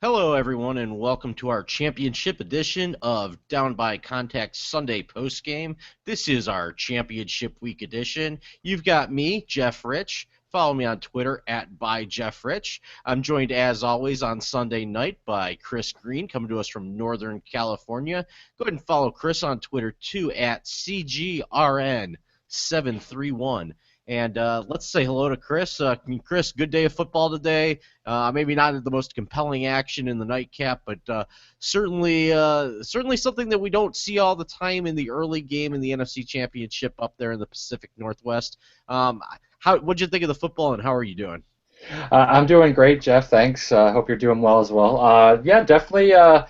Hello, everyone, and welcome to our championship edition of Down by Contact Sunday postgame. This is our championship week edition. You've got me, Jeff Rich. Follow me on Twitter at @ByJeffRich. I'm joined, as always, on Sunday night by Chris Green, coming to us from Northern California. Go ahead and follow Chris on Twitter, too, at CGRN731. And let's say hello to Chris. Chris, good day of football today. Maybe not the most compelling action in the nightcap, but certainly something that we don't see all the time in the early game in the NFC Championship up there in the Pacific Northwest. What'd you think of the football, and how are you doing? I'm doing great, Jeff. Thanks. Hope you're doing well as well. Yeah, definitely a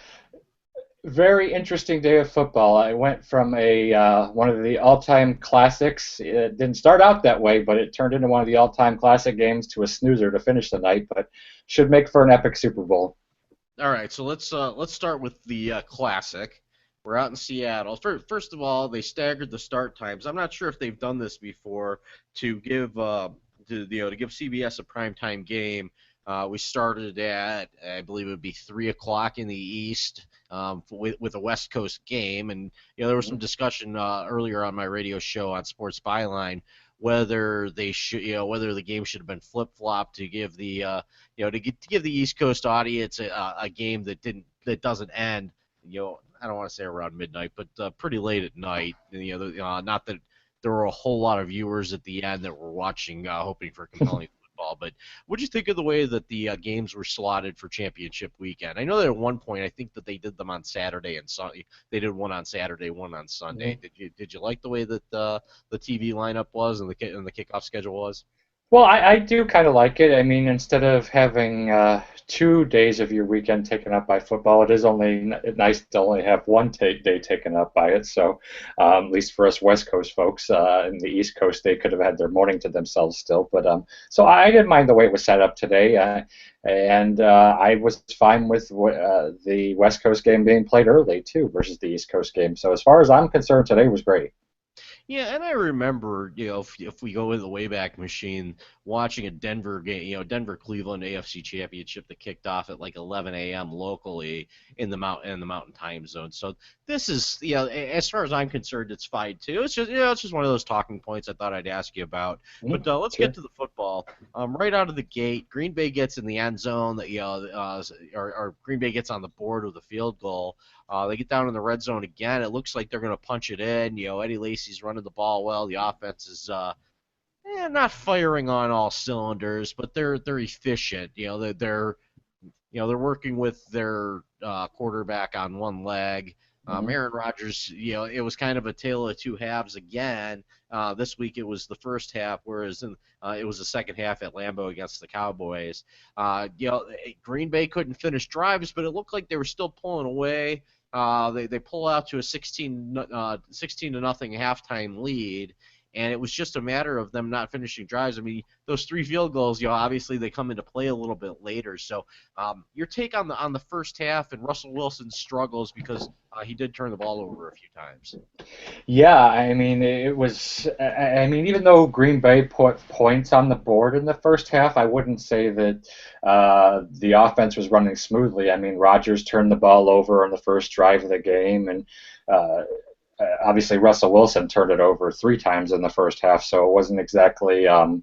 very interesting day of football. I went from a one of the all-time classics. It didn't start out that way, but it turned into one of the all-time classic games to a snoozer to finish the night. But should make for an epic Super Bowl. All right, so let's start with the classic. We're out in Seattle. First of all, they staggered the start times. I'm not sure if they've done this before to give to give CBS a primetime game. We started at, I believe it would be 3 o'clock in the East, with a West Coast game, and there was some discussion earlier on my radio show on Sports Byline whether they should whether the game should have been flip flopped to give the to give the East Coast audience a game that doesn't end. I don't want to say around midnight, but pretty late at night. Not that there were a whole lot of viewers at the end that were watching, hoping for compelling football. But what do you think of the way that the games were slotted for championship weekend? I know that at one point I think that they did them on Saturday and Sunday. They did one on Saturday, one on Sunday. Did you like the way that the TV lineup was and the kickoff schedule was? Well, I do kind of like it. I mean, instead of having 2 days of your weekend taken up by football, it is only nice to only have one day taken up by it. So, at least for us West Coast folks, in the East Coast, they could have had their morning to themselves still. But so I didn't mind the way it was set up today, and I was fine with the West Coast game being played early too versus the East Coast game. So, as far as I'm concerned, today was great. Yeah, and I remember, if we go in the Wayback Machine, watching a Denver game, Denver Cleveland AFC Championship that kicked off at like 11 a.m. locally in the Mountain Time Zone. So this is, as far as I'm concerned, it's fine too. It's just one of those talking points I thought I'd ask you about. But let's get Sure. to the football. Right out of the gate, Green Bay gets in the end zone. Or Green Bay gets on the board with a field goal. They get down in the red zone again. It looks like they're going to punch it in. Eddie Lacy's running the ball well. The offense is not firing on all cylinders, but they're efficient. They're working with their quarterback on one leg. Mhm. Aaron Rodgers, it was kind of a tale of two halves again. This week it was the first half, whereas it was the second half at Lambeau against the Cowboys. Green Bay couldn't finish drives, but it looked like they were still pulling away. They pull out to a 16 to nothing halftime lead, and it was just a matter of them not finishing drives. I mean, those three field goals, obviously they come into play a little bit later. So, your take on the first half and Russell Wilson's struggles, because he did turn the ball over a few times. Yeah, I mean, it was. I mean, even though Green Bay put points on the board in the first half, I wouldn't say that the offense was running smoothly. I mean, Rodgers turned the ball over on the first drive of the game, and uh, obviously Russell Wilson turned it over 3 times in the first half, so it wasn't exactly a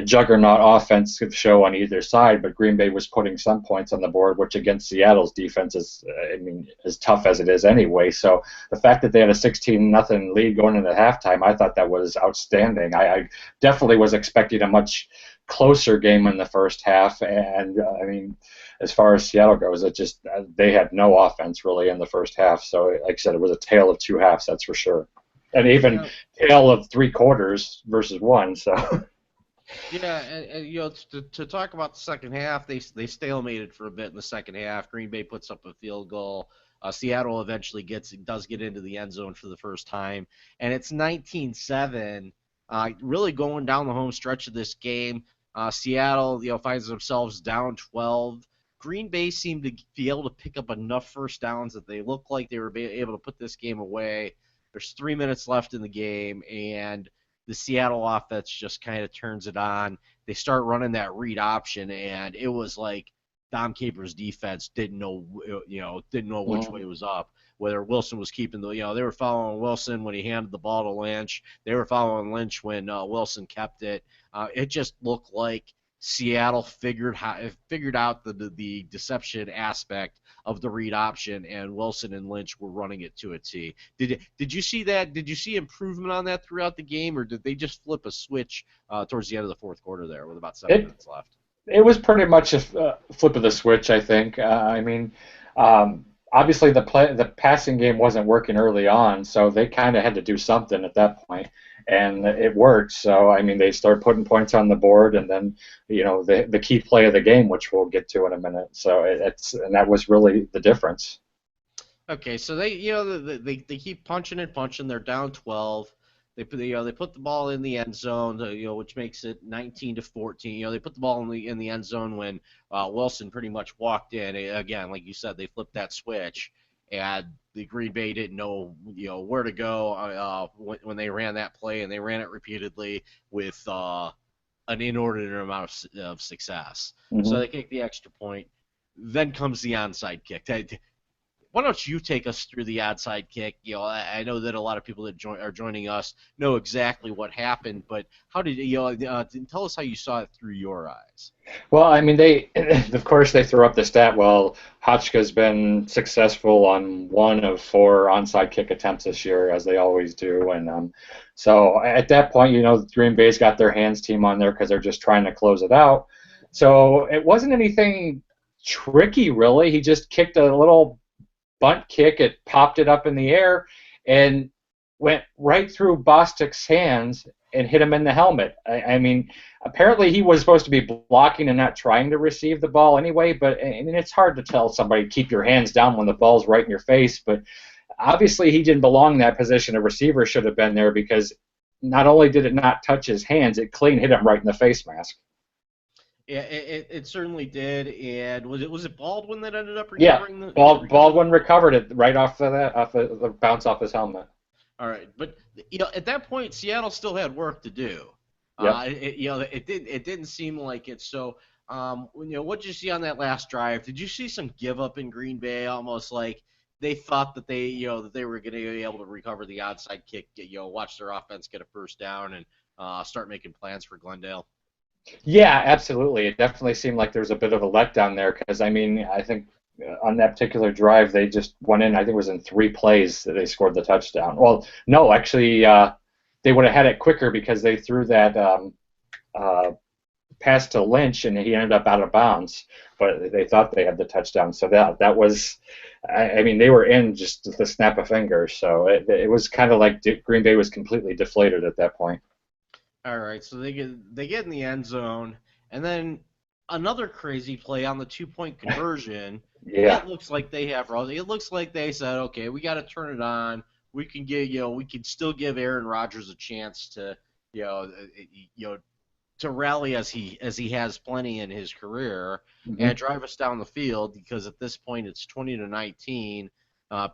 juggernaut offensive show on either side, but Green Bay was putting some points on the board, which against Seattle's defense is, I mean, as tough as it is anyway. So the fact that they had a 16-0 lead going into halftime, I thought that was outstanding. I definitely was expecting a much closer game in the first half, and I mean, as far as Seattle goes, it just they had no offense really in the first half. So, like I said, it was a tale of two halves, that's for sure, and even Yeah, tale of 3 quarters versus one. So. yeah, and to talk about the second half, they stalemated for a bit in the second half. Green Bay puts up a field goal. Seattle eventually does get into the end zone for the first time, and it's 19-7. Really going down the home stretch of this game. Seattle, finds themselves down 12. Green Bay seemed to be able to pick up enough first downs that they looked like they were able to put this game away. There's 3 minutes left in the game, and the Seattle offense just kind of turns it on. They start running that read option, and it was like Dom Capers' defense didn't know which way Mhm. it was up. Whether Wilson was keeping they were following Wilson when he handed the ball to Lynch. They were following Lynch when Wilson kept it. It just looked like Seattle figured out the deception aspect of the read option, and Wilson and Lynch were running it to a T. Did you see that? Did you see improvement on that throughout the game, or did they just flip a switch towards the end of the fourth quarter there with about 7 minutes It left? it was pretty much a flip of the switch, I think. I mean, obviously the passing game wasn't working early on, so they kind of had to do something at that point, and it worked. So I mean, they started putting points on the board, and then the key play of the game, which we'll get to in a minute. So and that was really the difference. Okay, so they keep punching and punching. They're down 12. They put the ball in the end zone, which makes it 19-14. They put the ball in the end zone when Wilson pretty much walked in. Again, like you said, they flipped that switch, and the Green Bay didn't know where to go when they ran that play, and they ran it repeatedly with an inordinate amount of success. So Hmm. they kick the extra point. Then comes the onside kick. Why don't you take us through the onside kick? I know that a lot of people that are joining us know exactly what happened, but how did tell us how you saw it through your eyes? Well, I mean, of course, they throw up the stat. Well, Hotchka's been successful on one of four onside kick attempts this year, as they always do. And so at that point, Green Bay's got their hands team on there because they're just trying to close it out. So it wasn't anything tricky, really. He just kicked a little bunt kick. It popped it up in the air and went right through Bostic's hands and hit him in the helmet. I mean, apparently he was supposed to be blocking and not trying to receive the ball anyway, but I mean, it's hard to tell somebody keep your hands down when the ball's right in your face, but obviously he didn't belong in that position. A receiver should have been there because not only did it not touch his hands, it clean hit him right in the face mask. Yeah, it certainly did. And was it Baldwin that ended up Yeah, recovering the Baldwin ball? recovered it right off of that, off of the bounce off his helmet. All right, but at that point, Seattle still had work to do. Yep. It didn't seem like it. So, what did you see on that last drive? Did you see some give up in Green Bay, almost like they thought that they were going to be able to recover the onside kick, watch their offense get a first down and start making plans for Glendale? Yeah, absolutely. It definitely seemed like there was a bit of a letdown there because I mean, I think on that particular drive they just went in. I think it was in 3 plays that they scored the touchdown. Well, no, actually, they would have had it quicker because they threw that uh, pass to Lynch and he ended up out of bounds. But they thought they had the touchdown, so that was. I mean, they were in just the snap of fingers. So it was kind of like Green Bay was completely deflated at that point. All right, so they get in the end zone, and then another crazy play on the 2-point conversion. Yeah. It looks like they have. It looks like they said, okay, we got to turn it on. We can still give Aaron Rodgers a chance to, you know, to rally as he has plenty in his career Hmm. and drive us down the field because at this point it's 20-19.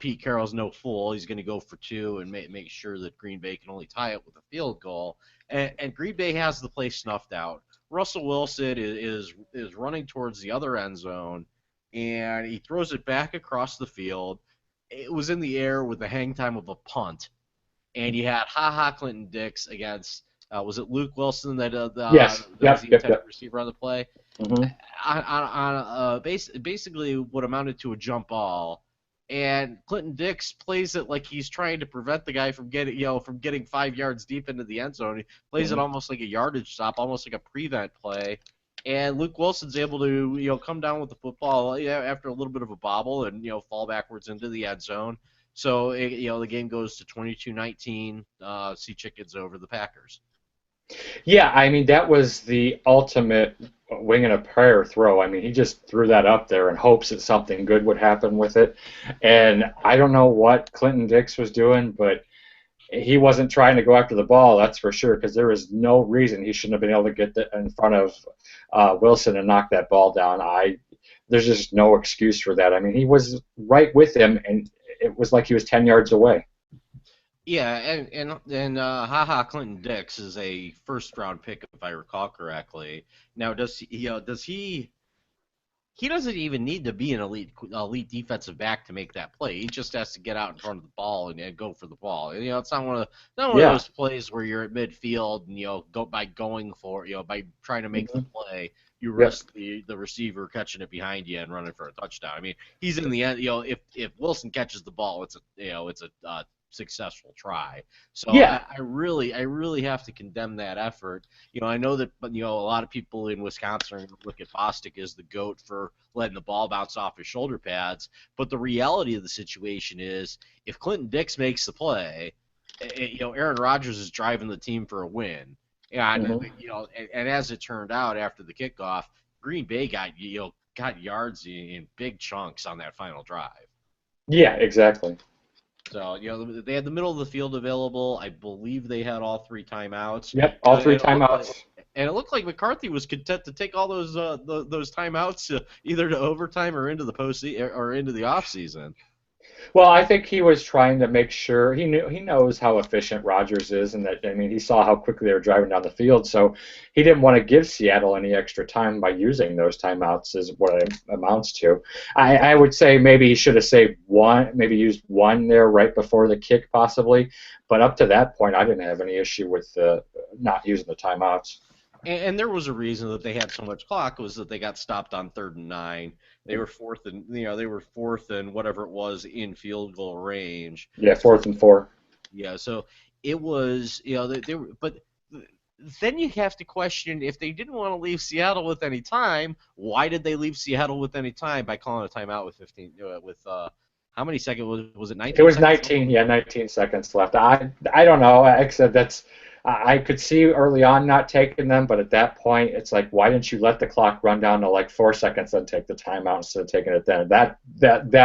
Pete Carroll's no fool. He's going to go for two and make sure that Green Bay can only tie it with a field goal. And Green Bay has the play snuffed out. Russell Wilson is running towards the other end zone, and he throws it back across the field. It was in the air with the hang time of a punt, and you had Clinton Dix against was it Luke Wilson Yes. that was Yep. the Yep. intended Yep. receiver on the play? Hmm. Basically what amounted to a jump ball, and Clinton Dix plays it like he's trying to prevent the guy from getting 5 yards deep into the end zone. He plays it Hmm. almost like a yardage stop, almost like a prevent play. And Luke Wilson's able to come down with the football after a little bit of a bobble and fall backwards into the end zone. So the game goes to 22-19. Sea Chickens over the Packers. Yeah, I mean that was the ultimate wing and a prayer throw. I mean, he just threw that up there in hopes that something good would happen with it. And I don't know what Clinton Dix was doing, but he wasn't trying to go after the ball, that's for sure, because there was no reason he shouldn't have been able to get in front of Wilson and knock that ball down. There's just no excuse for that. I mean, he was right with him, and it was like he was 10 yards away. Yeah, and Clinton Dix is a first round pick if I recall correctly. Now, does he he doesn't even need to be an elite defensive back to make that play. He just has to get out in front of the ball and go for the ball. And, it's not one of Yeah. those plays where you're at midfield and going for by trying to make the Hmm. play, you Yep. risk the receiver catching it behind you and running for a touchdown. I mean, he's in the end. If Wilson catches the ball, it's a successful try. So Yeah. I really have to condemn that effort. I know that, but a lot of people in Wisconsin look at Bostic as the goat for letting the ball bounce off his shoulder pads. But the reality of the situation is, if Clinton Dix makes the play, Aaron Rodgers is driving the team for a win. And Hmm. and as it turned out after the kickoff, Green Bay got yards in big chunks on that final drive. Yeah, exactly. So, they had the middle of the field available. I believe they had all three timeouts. Yep, You all know, three and it looked like timeouts. and it looked like McCarthy was content to take all those timeouts either to overtime or into the or into the off season. Well, I think he was trying to make sure he knows how efficient Rodgers is, and that I mean he saw how quickly they were driving down the field, so he didn't want to give Seattle any extra time by using those timeouts, is what it amounts to. I would say maybe he should have saved one, maybe used one there right before the kick, possibly, but up to that point, I didn't have any issue with not using the timeouts. And there was a reason that they had so much clock was that they got stopped on 3rd and 9. They were fourth and whatever it was in field goal range. Yeah, So fourth and four. yeah, so it was they were, but then you have to question, if they didn't want to leave Seattle with any time, why did they leave Seattle with any time by calling a timeout with 15 with how many seconds was it, It 19 was seconds left? 19, yeah, 19 seconds left. I don't know. Like I said that's I could see early on not taking them, but at that point, it's like, why didn't you let the clock run down to like 4 seconds, then take the timeout instead of taking it then? That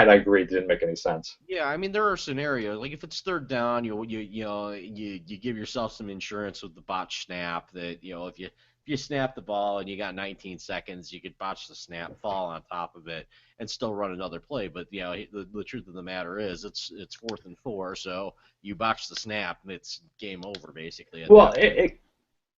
I agree didn't make any sense. Yeah, I mean there are scenarios like if it's 3rd down, you give yourself some insurance with the botch snap that if you snap the ball and you got 19 seconds, you could botch the snap, fall on top of it, and still run another play. But the truth of the matter is it's 4th and 4, so you botch the snap and it's game over basically at Well, that point.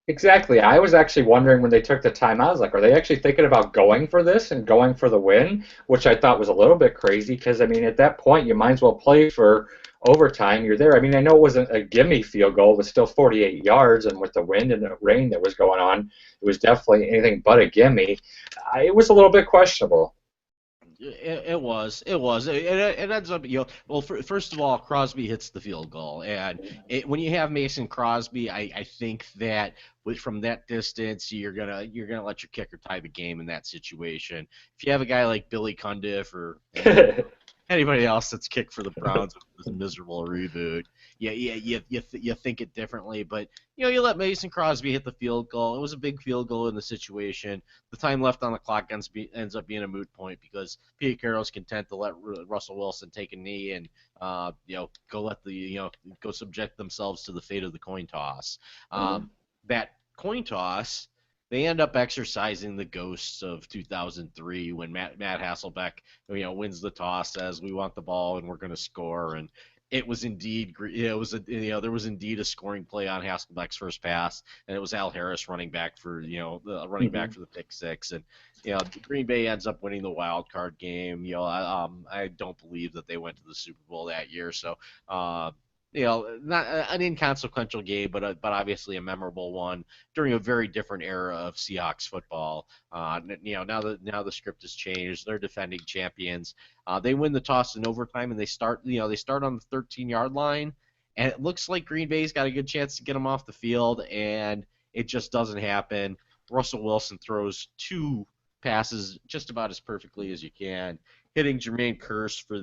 exactly. I was actually wondering when they took the time. I was like, are they actually thinking about going for this and going for the win? Which I thought was a little bit crazy because, I mean, at that point, you might as well play for overtime. You're there. I mean, I know it wasn't a gimme field goal. It was still 48 yards, and with the wind and the rain that was going on, it was definitely anything but a gimme. It was a little bit questionable. It ends up, well, first of all, Crosby hits the field goal. And when you have Mason Crosby, I think that from that distance, you're gonna let your kicker tie the game in that situation. If you have a guy like Billy Cundiff or anybody else that's kicked for the Browns with this miserable reboot, you think it differently. But you let Mason Crosby hit the field goal. It was a big field goal in the situation. The time left on the clock ends up being a moot point because Pete Carroll's content to let Russell Wilson take a knee and go subject themselves to the fate of the coin toss. Mhm. That coin toss, they end up exercising the ghosts of 2003 when Matt Hasselbeck wins the toss, says we want the ball and we're going to score, and it was indeed there was indeed a scoring play on Hasselbeck's first pass, and it was Al Harris running back for the running back Mhm. for the pick six, and Green Bay ends up winning the wild card game. I don't believe that they went to the Super Bowl that year, so not an inconsequential game, but obviously a memorable one during a very different era of Seahawks football. Now the script has changed. They're defending champions. They win the toss in overtime, and they start on the 13-yard line, and it looks like Green Bay's got a good chance to get them off the field, and it just doesn't happen. Russell Wilson throws two passes just about as perfectly as you can, hitting Jermaine Kearse for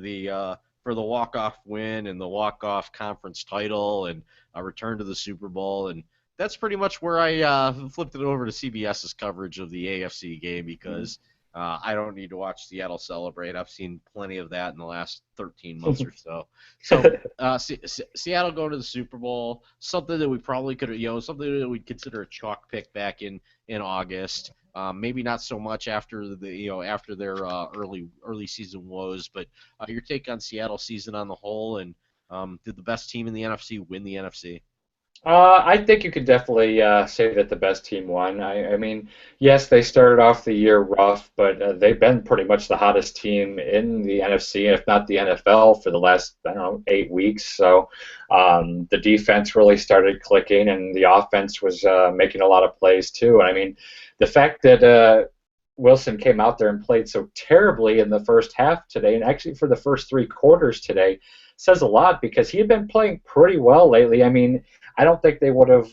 the walk-off win and the walk-off conference title and a return to the Super Bowl. And that's pretty much where I flipped it over to CBS's coverage of the AFC game Mhm. because I don't need to watch Seattle celebrate. I've seen plenty of that in the last 13 months or so. So Seattle going to the Super Bowl, something that we probably could, something that we'd consider a chalk pick back in August. Maybe not so much after after their early season woes, but your take on Seattle season on the whole, and did the best team in the NFC win the NFC? I think you could definitely say that the best team won. I mean, yes, they started off the year rough, but they've been pretty much the hottest team in the NFC, if not the NFL, for the last, I don't know, 8 weeks. So the defense really started clicking, and the offense was making a lot of plays too. I mean, the fact that Wilson came out there and played so terribly in the first half today, and actually for the first 3 quarters today, says a lot because he had been playing pretty well lately. I mean, I don't think they would have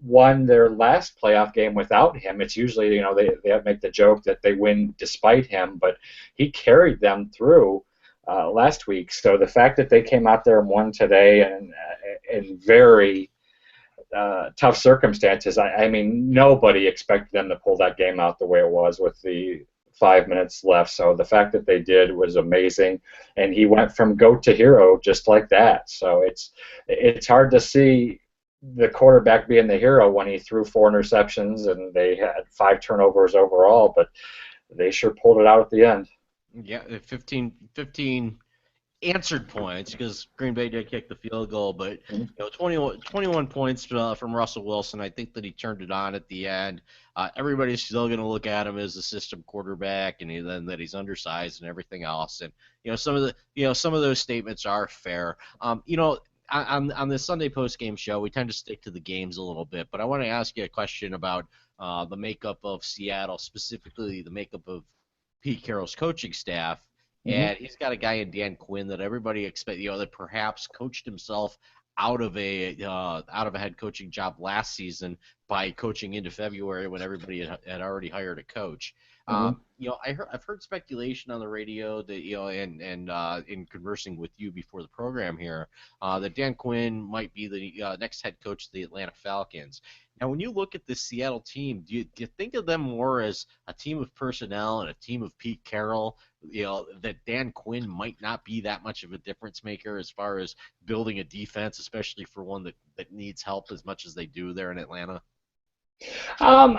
won their last playoff game without him. It's usually, they make the joke that they win despite him, but he carried them through last week. So the fact that they came out there and won today and in very tough circumstances, I mean, nobody expected them to pull that game out the way it was with the 5 minutes left. So the fact that they did was amazing, and he went from goat to hero just like that. So it's hard to see the quarterback being the hero when he threw 4 interceptions and they had 5 turnovers overall, but they sure pulled it out at the end. Yeah, 15 answered points because Green Bay did kick the field goal, but 21 points from Russell Wilson. I think that he turned it on at the end. Everybody's still going to look at him as a system quarterback, and then that he's undersized and everything else. And some of those statements are fair. On the Sunday post game show, we tend to stick to the games a little bit, but I want to ask you a question about the makeup of Seattle, specifically the makeup of Pete Carroll's coaching staff. Mm-hmm. And he's got a guy in Dan Quinn that everybody that perhaps coached himself out of a head coaching job last season by coaching into February when everybody had already hired a coach. Mm-hmm. I've heard speculation on the radio that and in conversing with you before the program here that Dan Quinn might be the next head coach of the Atlanta Falcons. Now, when you look at this Seattle team, do you think of them more as a team of personnel and a team of Pete Carroll? That Dan Quinn might not be that much of a difference maker as far as building a defense, especially for one that needs help as much as they do there in Atlanta. Well,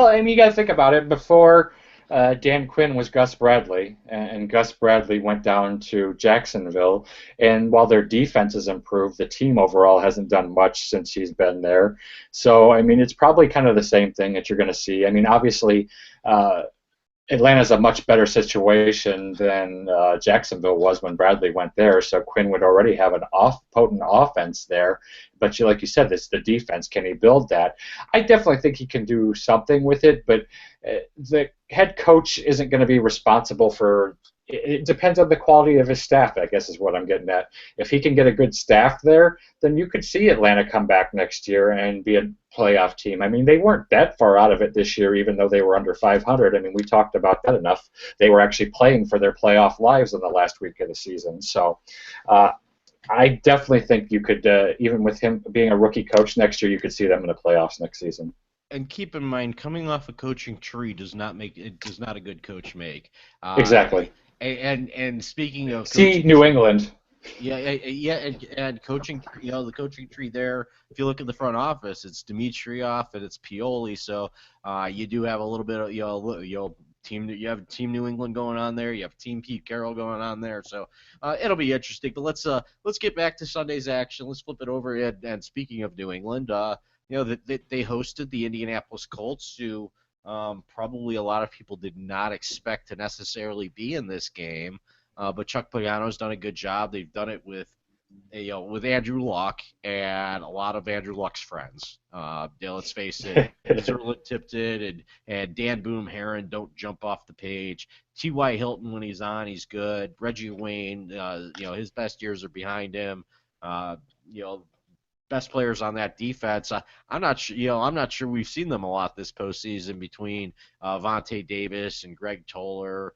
I mean, you got to think about it. Before Dan Quinn was Gus Bradley, and Gus Bradley went down to Jacksonville. And while their defense has improved, the team overall hasn't done much since he's been there. So, I mean, it's probably kind of the same thing that you're going to see. I mean, obviously, Atlanta's a much better situation than Jacksonville was when Bradley went there. So Quinn would already have an potent offense there. But like you said, it's the defense. Can he build that? I definitely think he can do something with it. But the head coach isn't going to be responsible for. It depends on the quality of his staff, I guess is what I'm getting at. If he can get a good staff there, then you could see Atlanta come back next year and be a playoff team. I mean, they weren't that far out of it this year, even though they were under 500. I mean, we talked about that enough. They were actually playing for their playoff lives in the last week of the season. So I definitely think you could, even with him being a rookie coach next year, you could see them in the playoffs next season. And keep in mind, coming off a coaching tree does not a good coach make. Uh, Exactly. and speaking of See coaching, New England. yeah, and coaching, the coaching tree there. If you look at the front office, it's Dimitrioff and it's Pioli. So you do have a little bit of team. You have Team New England going on there. You have Team Pete Carroll going on there. So it'll be interesting. But let's get back to Sunday's action. Let's flip it over. And speaking of New England, they hosted the Indianapolis Colts, who probably a lot of people did not expect to necessarily be in this game. But Chuck Pagano's done a good job. They've done it with Andrew Luck and a lot of Andrew Luck's friends. Let's face it, Zerlin Tipton and Dan Boom Herron don't jump off the page. T.Y. Hilton, when he's on, he's good. Reggie Wayne, his best years are behind him. You know, best players on that defense. I'm not sure. I'm not sure we've seen them a lot this postseason between Vontae Davis and Greg Toller.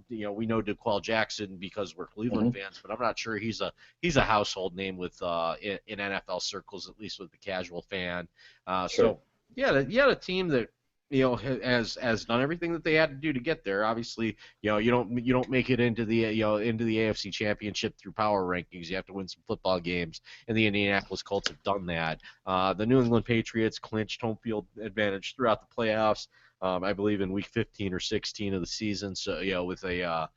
We know DeQuell Jackson because we're Cleveland fans, but I'm not sure he's a household name with in NFL circles, at least with the casual fan. Sure. So yeah, you had a team that has done everything that they had to do to get there. Obviously, you don't make it into the AFC Championship through power rankings. You have to win some football games, and the Indianapolis Colts have done that. The New England Patriots clinched home field advantage throughout the playoffs. I believe in week 15 or 16 of the season. So with a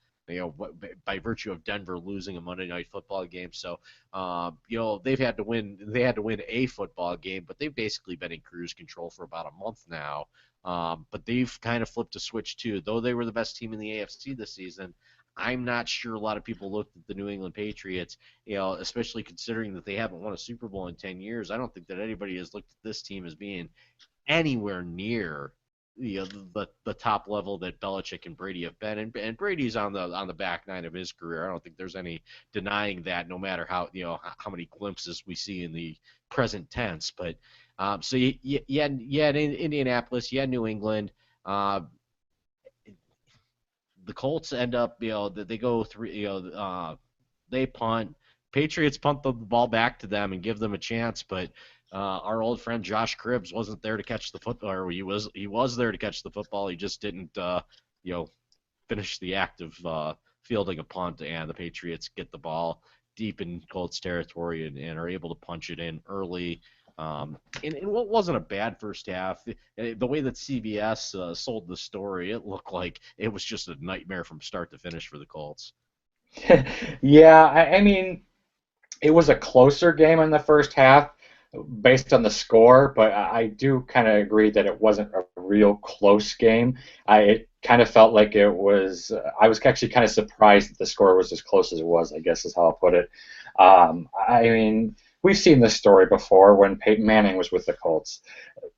by virtue of Denver losing a Monday Night Football game. So, they've had to win. They had to win a football game, but they've basically been in cruise control for about a month now. But they've kind of flipped a switch too. Though they were the best team in the AFC this season, I'm not sure a lot of people looked at the New England Patriots, especially considering that they haven't won a Super Bowl in 10 years. I don't think that anybody has looked at this team as being anywhere near the top level that Belichick and Brady have been, and Brady's on the back nine of his career. I don't think there's any denying that, no matter how many glimpses we see in the present tense. But so you had Indianapolis, you had New England. The Colts end up, they go through, they punt. Patriots punt the ball back to them and give them a chance, but our old friend Josh Cribbs wasn't there to catch the football, or he was there to catch the football. He just didn't, finish the act of fielding a punt, and the Patriots get the ball deep in Colts territory and are able to punch it in early. And what wasn't a bad first half. The way that CBS sold the story, it looked like it was just a nightmare from start to finish for the Colts. Yeah, I mean, it was a closer game in the first half based on the score, but I do kind of agree that it wasn't a real close game. It kind of felt like it was. I was actually kind of surprised that the score was as close as it was, I guess is how I'll put it. I mean, we've seen this story before when Peyton Manning was with the Colts.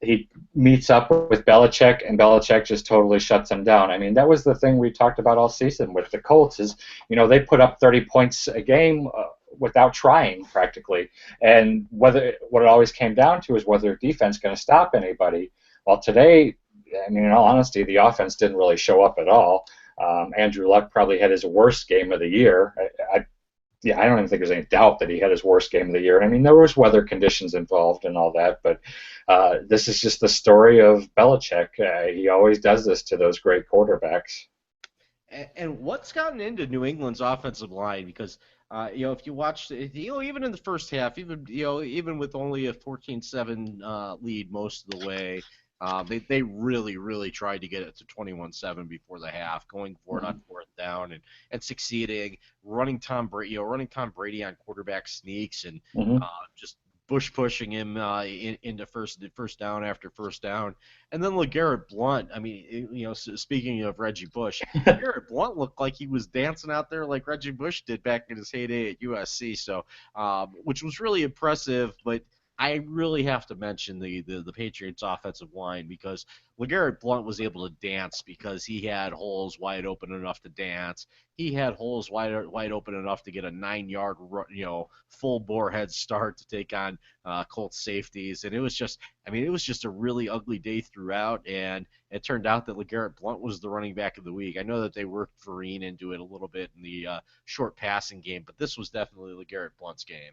He meets up with Belichick, and Belichick just totally shuts him down. I mean, that was the thing we talked about all season with the Colts is, they put up 30 points a game without trying practically. And what it always came down to is whether defense going to stop anybody. Well, today, I mean, in all honesty, the offense didn't really show up at all. Andrew Luck probably had his worst game of the year. I don't even think there's any doubt that he had his worst game of the year. And I mean, there was weather conditions involved and all that, but this is just the story of Belichick. He always does this to those great quarterbacks. And what's gotten into New England's offensive line? Because if you watch, even in the first half, even with only a 14-7 lead most of the way, they really, really tried to get it to 21-7 before the half, going for it on fourth down and succeeding, running Tom Brady on quarterback sneaks and just pushing him into first down after first down. And then LeGarrette Blount, I mean, speaking of Reggie Bush, LeGarrette Blount looked like he was dancing out there like Reggie Bush did back in his heyday at USC, so which was really impressive, but I really have to mention the Patriots offensive line because LeGarrette Blount was able to dance because he had holes wide open enough to dance. He had holes wide open enough to get a 9-yard full bore head start to take on Colts safeties, and it was just a really ugly day throughout. And it turned out that LeGarrette Blount was the running back of the week. I know that they worked Vereen into it a little bit in the short passing game, but this was definitely LeGarrette Blount's game.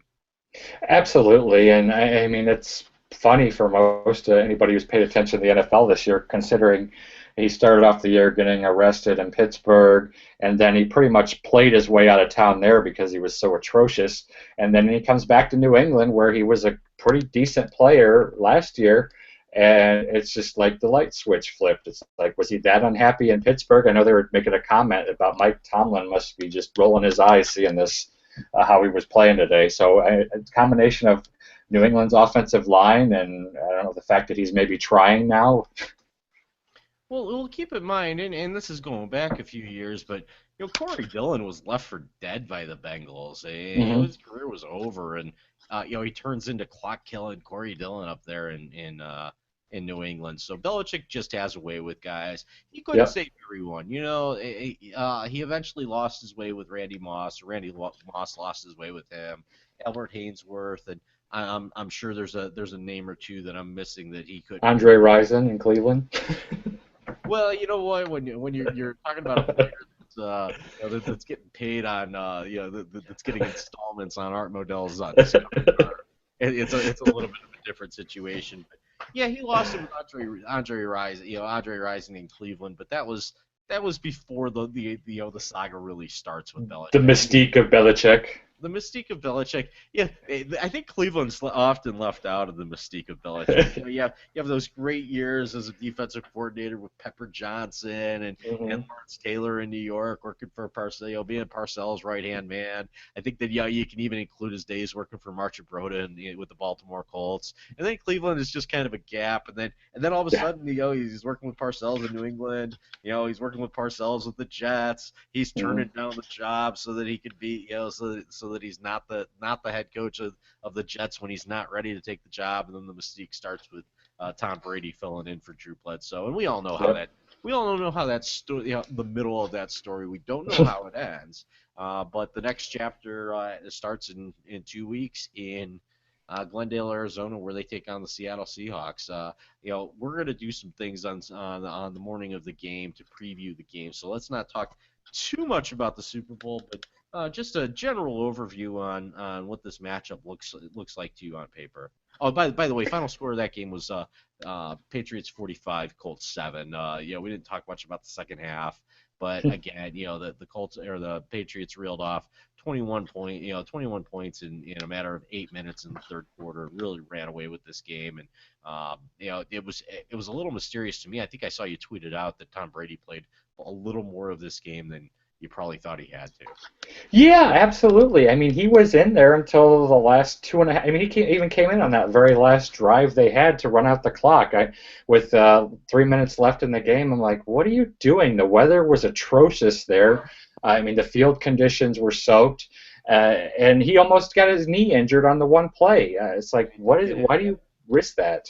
Absolutely, and I mean it's funny for most anybody who's paid attention to the NFL this year, considering he started off the year getting arrested in Pittsburgh, and then he pretty much played his way out of town there because he was so atrocious, and then he comes back to New England where he was a pretty decent player last year, and it's just like the light switch flipped. It's like, was he that unhappy in Pittsburgh? I know they were making a comment about Mike Tomlin must be just rolling his eyes seeing this. How he was playing today. So a combination of New England's offensive line and I don't know the fact that he's maybe trying now. Well, we'll keep in mind, and this is going back a few years, but Corey Dillon was left for dead by the Bengals. His career was over, and he turns into clock killing Corey Dillon up there in New England. So Belichick just has a way with guys. He couldn't save everyone. He eventually lost his way with Randy Moss. Randy Moss lost his way with him. Albert Hainsworth, and I'm sure there's a name or two that I'm missing that he could. Andre Rison in Cleveland. Well, you know what? When you're talking about a player that's getting paid on that's getting installments on Art Modell's Discovery, it's a little bit of a different situation. But yeah, he lost it with Andre Rison in Cleveland, but that was before the saga really starts with Belichick. The mystique of Belichick. the mystique of Belichick. Yeah, I think Cleveland's often left out of the mystique of Belichick. You have those great years as a defensive coordinator with Pepper Johnson and Hmm. Lawrence Taylor in New York, working for Parcells, being Parcells' right hand man. I think that you can even include his days working for Marchibroda with the Baltimore Colts. And then Cleveland is just kind of a gap, and then all of a Yeah. sudden he's working with Parcells in New England. He's working with Parcells with the Jets. He's Hmm. turning down the job so that he could be, so that he's not the head coach of the Jets when he's not ready to take the job. And then the mystique starts with Tom Brady filling in for Drew Bledsoe, and Yep. we all know how that story, the middle of that story. We don't know how it ends, but the next chapter starts in 2 weeks in Glendale, Arizona, where they take on the Seattle Seahawks. We're going to do some things on the morning of the game to preview the game. So let's not talk too much about the Super Bowl, but just a general overview on what this matchup looks like to you on paper. Oh, by the way, final score of that game was Patriots 45, Colts 7. We didn't talk much about the second half, but again, the Colts or the Patriots reeled off 21 points in a matter of 8 minutes in the third quarter. Really ran away with this game, and it was a little mysterious to me. I think I saw you tweeted out that Tom Brady played a little more of this game than you probably thought he had to. Yeah, absolutely. I mean, he was in there until the last two and a half. I mean, even came in on that very last drive they had to run out the clock. With 3 minutes left in the game, I'm like, what are you doing? The weather was atrocious there. I mean, the field conditions were soaked, and he almost got his knee injured on the one play. It's like, why do you risk that?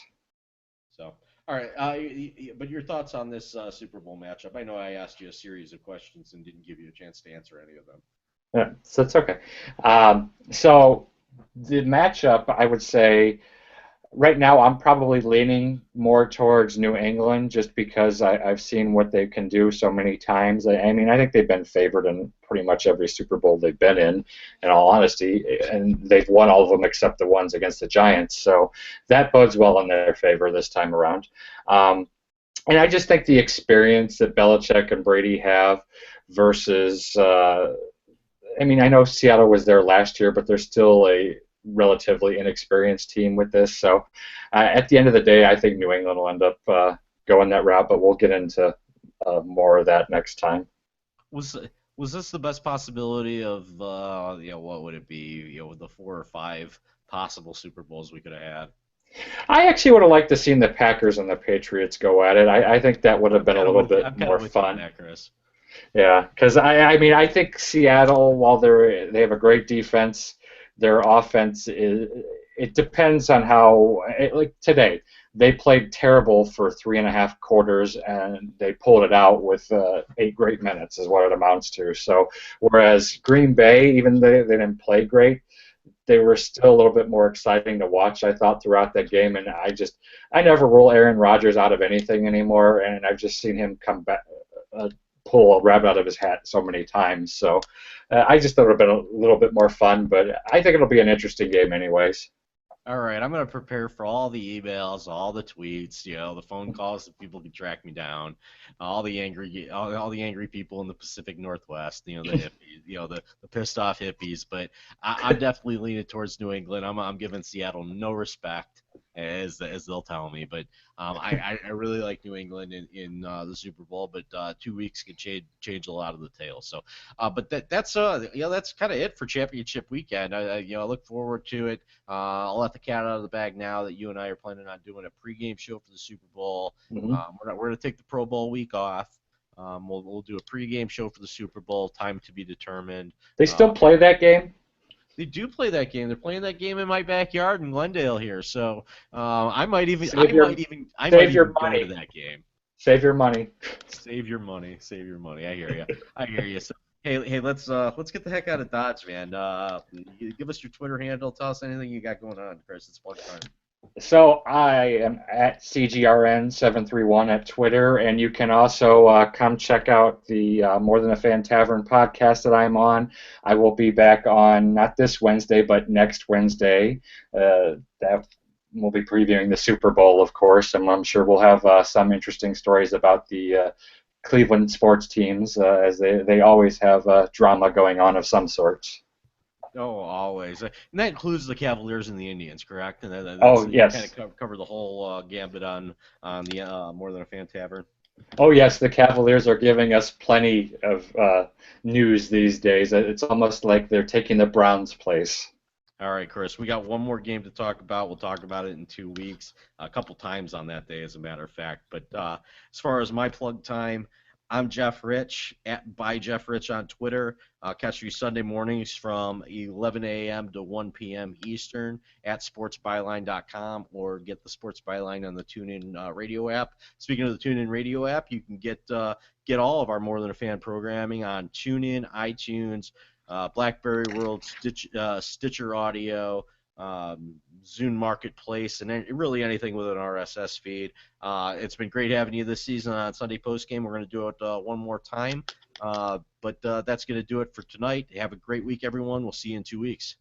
So, all right, but your thoughts on this Super Bowl matchup? I know I asked you a series of questions and didn't give you a chance to answer any of them. Yeah, so it's okay. So the matchup, I would say, right now I'm probably leaning more towards New England just because I've seen what they can do so many times. I mean, I think they've been favored in pretty much every Super Bowl they've been in all honesty, and they've won all of them except the ones against the Giants. So that bodes well in their favor this time around. Um, and I just think the experience that Belichick and Brady have versus I mean, I know Seattle was there last year, but they're still a relatively inexperienced team with this. So, at the end of the day, I think New England will end up going that route, but we'll get into more of that next time. Was was this the best possibility of what would it be, the 4 or 5 possible Super Bowls we could have had? I actually would have liked to seen the Packers and the Patriots go at it. I think that would have been a little I'm bit kind of more with you on fun. that, Chris. Yeah, because I mean I think Seattle, while they have a great defense, their offense is it depends on how like today they played terrible for 3.5 quarters and they pulled it out with 8 great minutes is what it amounts to. So whereas Green Bay, even though they didn't play great, they were still a little bit more exciting to watch. I thought throughout that game, and I never rule Aaron Rodgers out of anything anymore, and I've just seen him come back. Pull a rabbit out of his hat so many times. So I just thought it would have been a little bit more fun, but I think it'll be an interesting game anyways. All right, I'm gonna prepare for all the emails, all the tweets, the phone calls that people can track me down, all the angry people in the Pacific Northwest, the hippies, the pissed off hippies. But I'm definitely leaning towards New England. I'm giving Seattle no respect, as they'll tell me. But I really like New England in the Super Bowl. But 2 weeks could change a lot of the tale. So, but that's kind of it for championship weekend. I look forward to it. I'll let the cat out of the bag now that you and I are planning on doing a pregame show for the Super Bowl. Hmm. We're going to take the Pro Bowl week off. We'll do a pregame show for the Super Bowl. Time to be determined. They Uh, still play that game? they do play that game. They're playing that game in my backyard in Glendale here. So Save your I might save your even go to money. that game. Save your money. Save your money. Save your money. I hear you. I hear you. So, hey, let's get the heck out of Dodge, man. Give us your Twitter handle. Tell us anything you got going on, Chris. It's fun time. So I am at CGRN731 at Twitter, and you can also come check out the More Than a Fan Tavern podcast that I'm on. I will be back on not this Wednesday, but next Wednesday. That we'll be previewing the Super Bowl, of course, and I'm sure we'll have some interesting stories about the Cleveland sports teams, as they always have drama going on of some sort. Oh, always. And that includes the Cavaliers and the Indians, correct? And that's Oh, you kind yes. of cover the whole gambit on the More Than a Fan Tavern. Oh, yes, the Cavaliers are giving us plenty of news these days. It's almost like they're taking the Browns' place. All right, Chris, we got one more game to talk about. We'll talk about it in 2 weeks, a couple times on that day, as a matter of fact. But as far as my plug time, I'm Jeff Rich at by Jeff Rich on Twitter. Catch me Sunday mornings from 11 a.m. to 1 p.m. Eastern at sportsbyline.com or get the Sports Byline on the TuneIn radio app. Speaking of the TuneIn radio app, you can get all of our More Than a Fan programming on TuneIn, iTunes, BlackBerry World, Stitcher Audio, Zune Marketplace, and really anything with an RSS feed. It's been great having you this season on Sunday Postgame. We're going to do it one more time, but that's going to do it for tonight. Have a great week, everyone. We'll see you in 2 weeks.